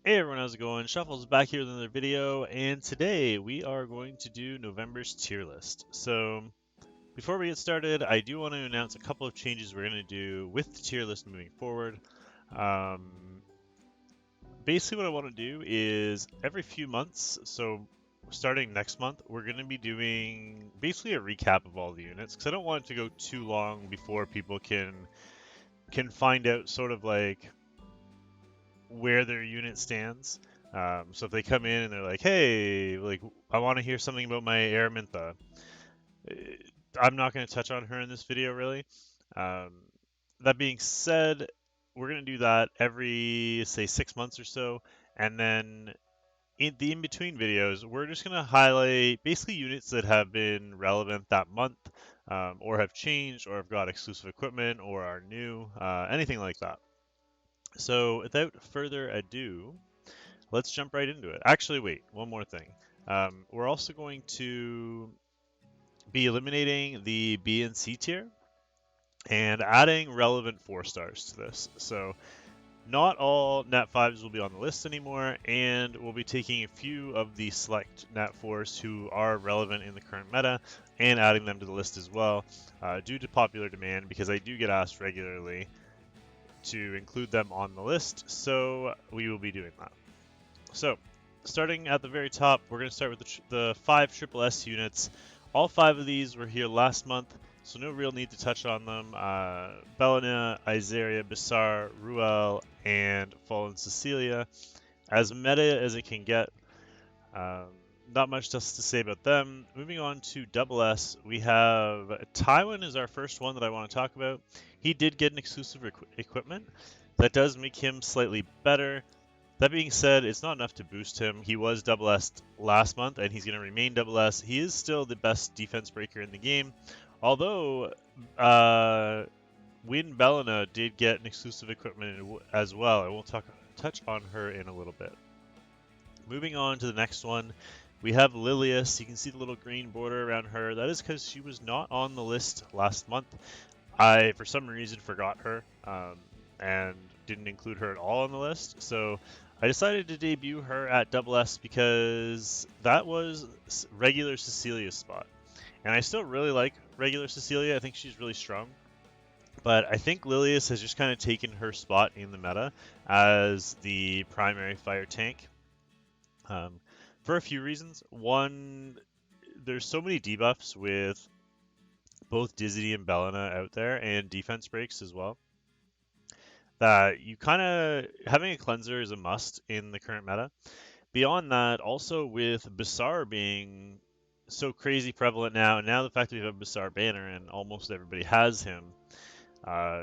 Hey everyone, how's it going? Shuffle's back here with another video, and today we are going to do November's tier list. So, before we get started, I do want to announce a couple of changes we're going to do with the tier list moving forward. Um, Basically, what I want to do is every few months, so starting next month, we're going to be doing basically a recap of all the units, because I don't want it to go too long before people can find out sort of like where their unit stands. So if they come in and they're like, "Hey, like I want to hear something about my Araminta," eh, I'm not going to touch on her in this video really. Um, that being said, we're going to do that every say 6 months or so, and then in the in-between videos, we're just going to highlight basically units that have been relevant that month, or have changed, or have got exclusive equipment, or are new, anything like that. So without further ado, let's jump right into it. Actually, wait, one more thing. We're also going to be eliminating the B and C tier and adding relevant 4 stars to this. So not all Nat 5s will be on the list anymore, and we'll be taking a few of the select Nat 4s who are relevant in the current meta and adding them to the list as well, due to popular demand, because I do get asked regularly to include them on the list, so we will be doing that. So, starting at the very top, we're going to start with the 5 Triple S units. All 5 of these were here last month, so no real need to touch on them. Belena, Izaria, Bissar, Ruel, and Fallen Cecilia. As meta as it can get. Um, Not much else to say about them. Moving on to Double S, we have Tywin is our first one that I want to talk about. He did get an exclusive equipment. That does make him slightly better. That being said, it's not enough to boost him. He was double S last month, and he's going to remain double S. He is still the best defense breaker in the game, although Win Belena did get an exclusive equipment as well. I will touch on her in a little bit. Moving on to the next one, we have Lilias. You can see the little green border around her. That is because she was not on the list last month. I, for some reason, forgot her and didn't include her at all on the list. So I decided to debut her at Double S because that was regular Cecilia's spot. And I still really like regular Cecilia. I think she's really strong. But I think Lilias has just kind of taken her spot in the meta as the primary fire tank, for a few reasons. One, there's so many debuffs with both Dizzity and Belena out there, and defense breaks as well, that you kind of having a cleanser is a must in the current meta. Beyond that, also with Bissar being so crazy prevalent now, and now the fact that we have a Bissar banner and almost everybody has him, uh,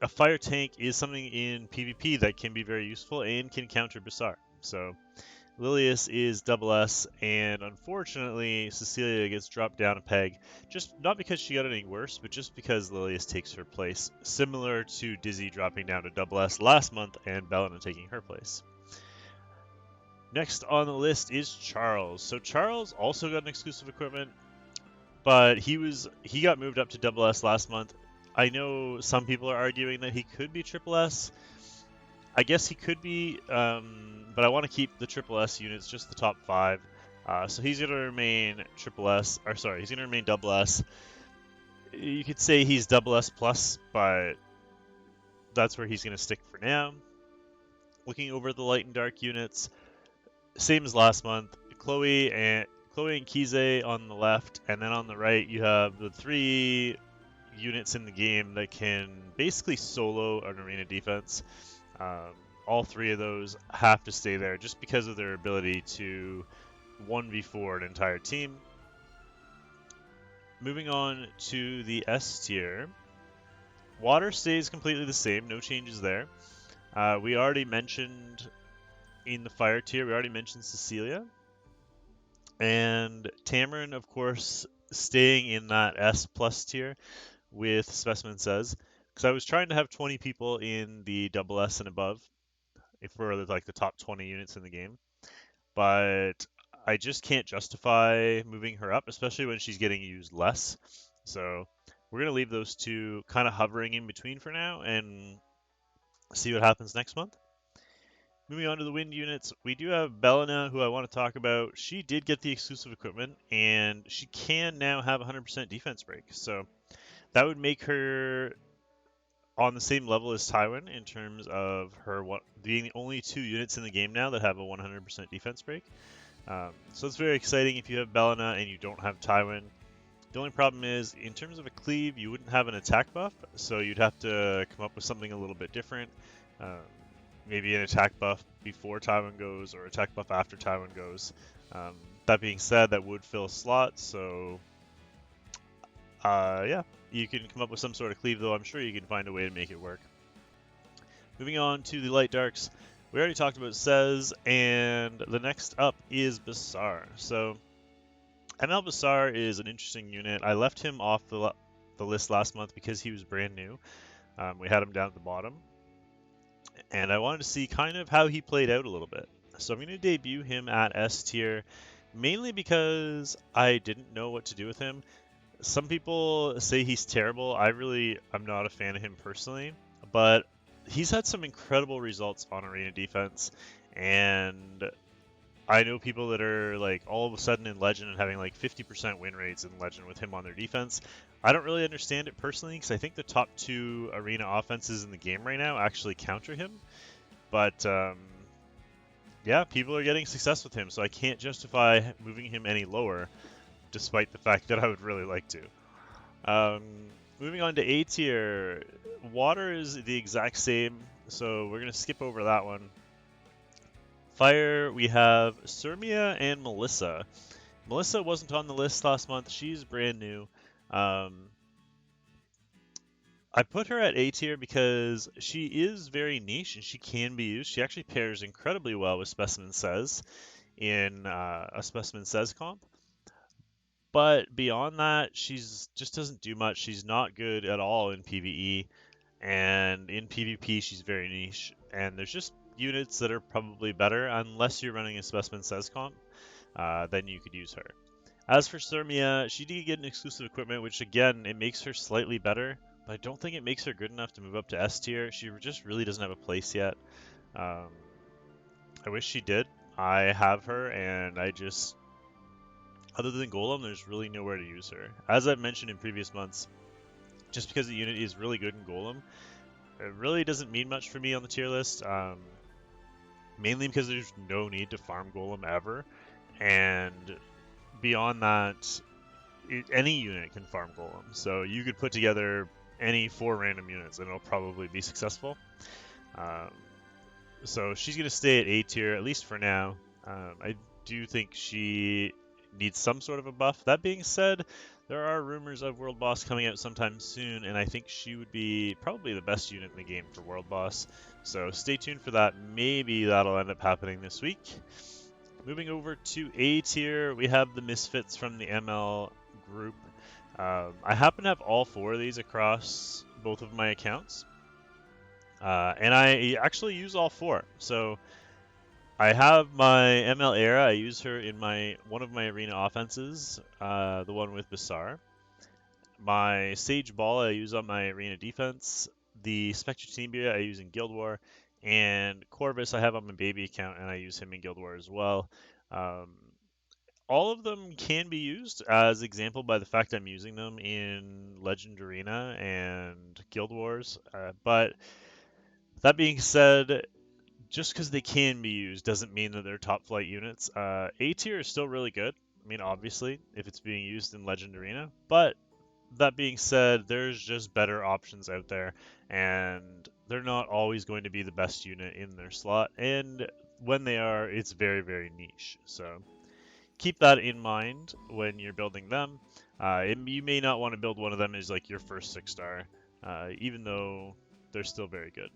a fire tank is something in PvP that can be very useful and can counter Bissar. So Lilias is double S, and unfortunately, Cecilia gets dropped down a peg. Just not because she got any worse, but just because Lilias takes her place, similar to Dizzy dropping down to double S last month and Belena taking her place. Next on the list is Charles. So Charles also got an exclusive equipment, but he got moved up to double S last month. I know some people are arguing that he could be triple S. I guess he could be, but I want to keep the triple S units, just the top 5. So he's going to remain triple S, or sorry, he's going to remain double S. You could say he's double S plus, but that's where he's going to stick for now. Looking over the light and dark units, same as last month. Chloe and Kize on the left, and then on the right you have the 3 units in the game that can basically solo an arena defense. All 3 of those have to stay there just because of their ability to 1v4 an entire team. Moving on to the S tier, water stays completely the same, no changes there. We already mentioned in the fire tier, we already mentioned Cecilia. And Tamarin, of course, staying in that S plus tier with Specimen Says, because I was trying to have 20 people in the double S and above, if we're like the top 20 units in the game. But I just can't justify moving her up, especially when she's getting used less. So we're going to leave those 2 kind of hovering in between for now and see what happens next month. Moving on to the wind units, we do have Belena, who I want to talk about. She did get the exclusive equipment, and she can now have 100% defense break. So that would make her on the same level as Tywin in terms of her being the only two units in the game now that have a 100% defense break. So it's very exciting if you have Belena and you don't have Tywin. The only problem is, in terms of a cleave, you wouldn't have an attack buff, so you'd have to come up with something a little bit different. Um, Maybe an attack buff before Tywin goes, or attack buff after Tywin goes. Um, that being said, that would fill a slot, so yeah, you can come up with some sort of cleave, though I'm sure you can find a way to make it work. Moving on to the light darks, we already talked about Sez, and the next up is Basar. So ML Basar is an interesting unit. I left him off the list last month because he was brand new. We had him down at the bottom, and I wanted to see kind of how he played out a little bit. So I'm going to debut him at S tier, mainly because I didn't know what to do with him. Some people say he's terrible. I'm not a fan of him personally, but he's had some incredible results on arena defense, and I know people that are like all of a sudden in Legend and having like 50% win rates in Legend with him on their defense. I don't really understand it personally because I think the top two arena offenses in the game right now actually counter him. But yeah, people are getting success with him, so I can't justify moving him any lower, despite the fact that I would really like to. Um, Moving on to A tier, water is the exact same, so we're going to skip over that one. Fire, we have Sirmia and Melissa. Melissa wasn't on the list last month. She's brand new. I put her at A tier because she is very niche and she can be used. She actually pairs incredibly well with Specimen Says in a Specimen Says comp. But beyond that, she's just doesn't do much. She's not good at all in PvE, and in PvP, she's very niche. And there's just units that are probably better, unless you're running a Specimen Says comp, then you could use her. As for Sirmia, she did get an exclusive equipment, which again, it makes her slightly better, but I don't think it makes her good enough to move up to S tier. She just really doesn't have a place yet. Um, I wish she did. I have her, and other than Golem, there's really nowhere to use her. As I've mentioned in previous months, just because the unit is really good in Golem, it really doesn't mean much for me on the tier list. Mainly because there's no need to farm Golem ever, and beyond that, any unit can farm Golem. So you could put together any 4 random units and it'll probably be successful. Um, so she's going to stay at A tier, at least for now. I do think she needs some sort of a buff. That being said, there are rumors of World Boss coming out sometime soon, and I think she would be probably the best unit in the game for World Boss. So stay tuned for that. Maybe that'll end up happening this week. Moving over to A tier, we have the Misfits from the ML group. I happen to have all 4 of these across both of my accounts. And I actually use all 4. So I have my ML Era. I use her in one of my arena offenses, the one with Basar. My Sage Ball I use on my arena defense. The Spectre Teambeer I use in Guild War. And Corvus I have on my baby account, and I use him in Guild War as well. All of them can be used as example by the fact I'm using them in Legend Arena and Guild Wars. But that being said, just because they can be used doesn't mean that they're top flight units. A tier is still really good. I mean, obviously, if it's being used in Legend Arena. But that being said, there's just better options out there, and they're not always going to be the best unit in their slot. And when they are, it's very, very niche. So keep that in mind when you're building them. You may not want to build one of them as like your first 6-star, even though they're still very good.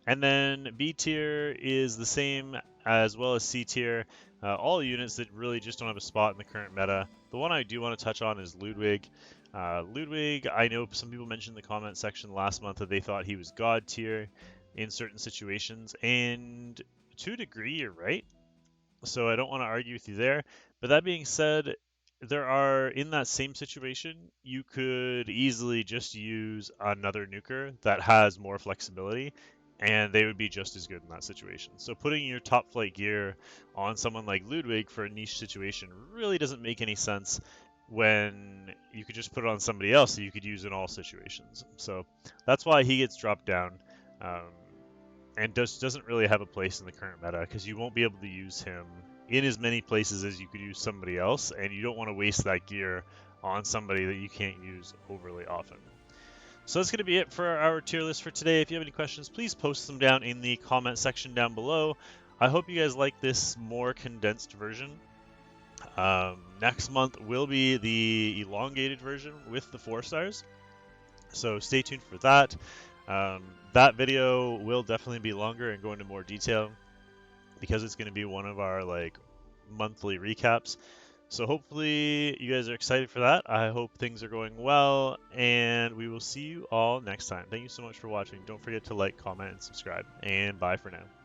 And then B tier is the same as well as C tier. All units that really just don't have a spot in the current meta. The one I do want to touch on is Ludwig. Ludwig, I know some people mentioned in the comment section last month that they thought he was God tier in certain situations, and to a degree, you're right. So I don't want to argue with you there. But that being said, in that same situation, you could easily just use another nuker that has more flexibility and they would be just as good in that situation. So putting your top flight gear on someone like Ludwig for a niche situation really doesn't make any sense when you could just put it on somebody else that you could use in all situations. So that's why he gets dropped down, um, and doesn't really have a place in the current meta because you won't be able to use him in as many places as you could use somebody else, and you don't want to waste that gear on somebody that you can't use overly often. So that's going to be it for our tier list for today. If you have any questions, please post them down in the comment section down below. I hope you guys like this more condensed version. Next month will be the elongated version with the 4 stars. So stay tuned for that. That video will definitely be longer and go into more detail because it's going to be one of our like monthly recaps. So hopefully you guys are excited for that. I hope things are going well, and we will see you all next time. Thank you so much for watching. Don't forget to like, comment, and subscribe, and bye for now.